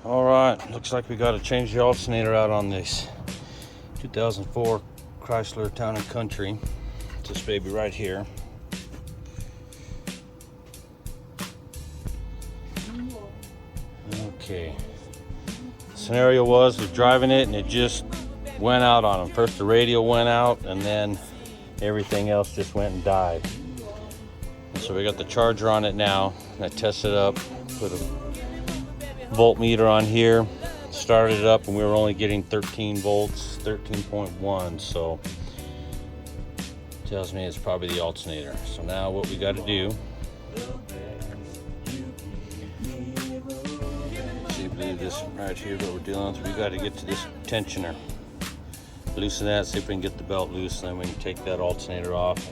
All right, looks like we got to change the alternator out on this 2004 Chrysler Town and Country. It's this baby right here. Okay. Scenario was we're driving it and it just went out on him. First the radio went out and then everything else just went and died. So we got the charger on it now. I tested it up, put a voltmeter on here, started it up, and we were only getting 13 volts, 13.1. So tells me it's probably the alternator. So now what we got to do, see, I believe this right here, what we're dealing with, we got to get to this tensioner, loosen that, see if we can get the belt loose, and then we can take that alternator off,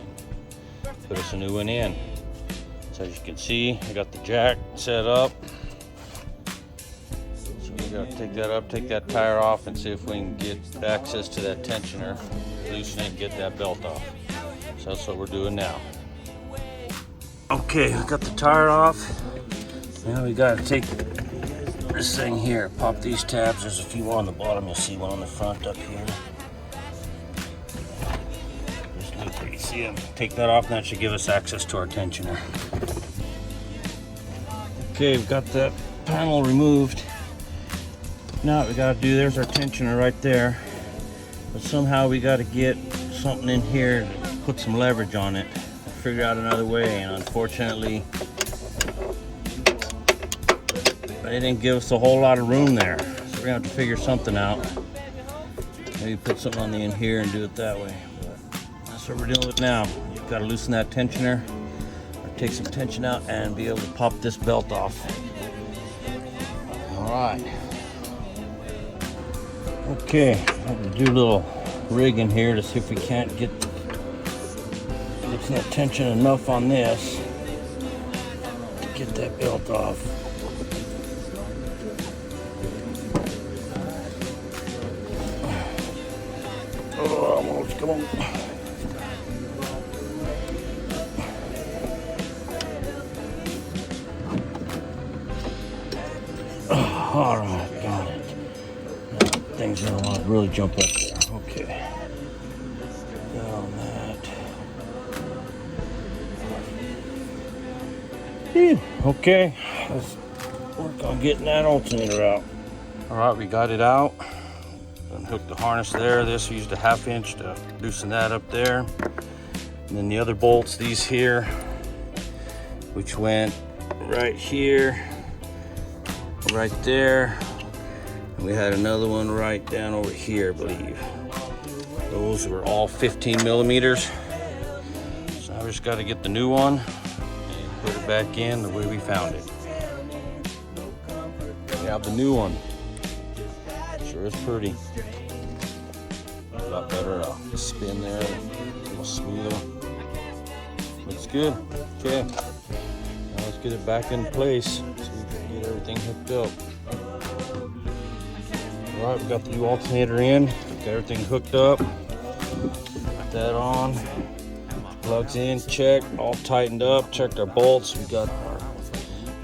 put us a new one in. So as you can see, I got the jack set up. So we got to take that up, take that tire off, and see if we can get access to that tensioner, loosen it, and get that belt off. So that's what we're doing now. Okay, I got the tire off. Now we got to take this thing here, pop these tabs. There's a few on the bottom. You'll see one on the front up here. You can see them. Take that off, and that should give us access to our tensioner. Okay, we've got that panel removed. Now what we got to do, there's our tensioner right there. But somehow we got to get something in here to put some leverage on it. Figure out another way, and unfortunately, they didn't give us a whole lot of room there. So we're gonna have to figure something out. Maybe put something on the end here and do it that way. That's what we're dealing with now. You've got to loosen that tensioner, or take some tension out, and be able to pop this belt off. All right. Okay, I'm gonna do a little rigging here to see if we can't get that tension enough on this to get that belt off. Oh, almost, come on. All right, got it. Now, things don't want to really jump up there. Okay. Down that. Phew. Okay, let's work on getting that alternator out. All right, we got it out. Unhooked the harness there. This used a 1/2 inch to loosen that up there. And then the other bolts, these here, which went right here, right there, and we had another one right down over here, I believe. Those were all 15 millimeters. So I just got to get the new one and put it back in the way we found it. We have the new one. Sure is pretty. A lot better spin there, a little smoother. Looks good. Okay. Now let's get it back in place so we can get everything hooked up. All right, we got the new alternator in. Got everything hooked up. Got that on. Plugs in, checked, all tightened up. Checked our bolts. We got our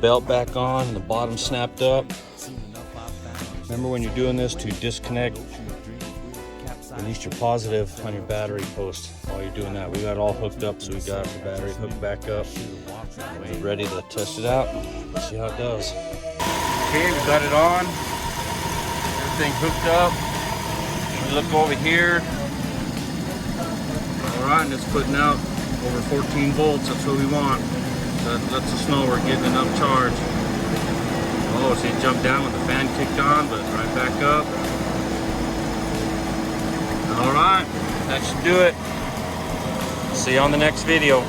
belt back on. The bottom snapped up. Remember when you're doing this to disconnect at least your positive on your battery post while you're doing that. We got it all hooked up, so we got the battery hooked back up. We're ready to test it out. Let's see how it does. Okay, we got it on. Everything hooked up. We look over here. All right, and it's putting out over 14 volts. That's what we want. That lets us know we're getting enough charge. Oh, so it jumped down when the fan kicked on, but right back up. All right, that should do it. See you on the next video.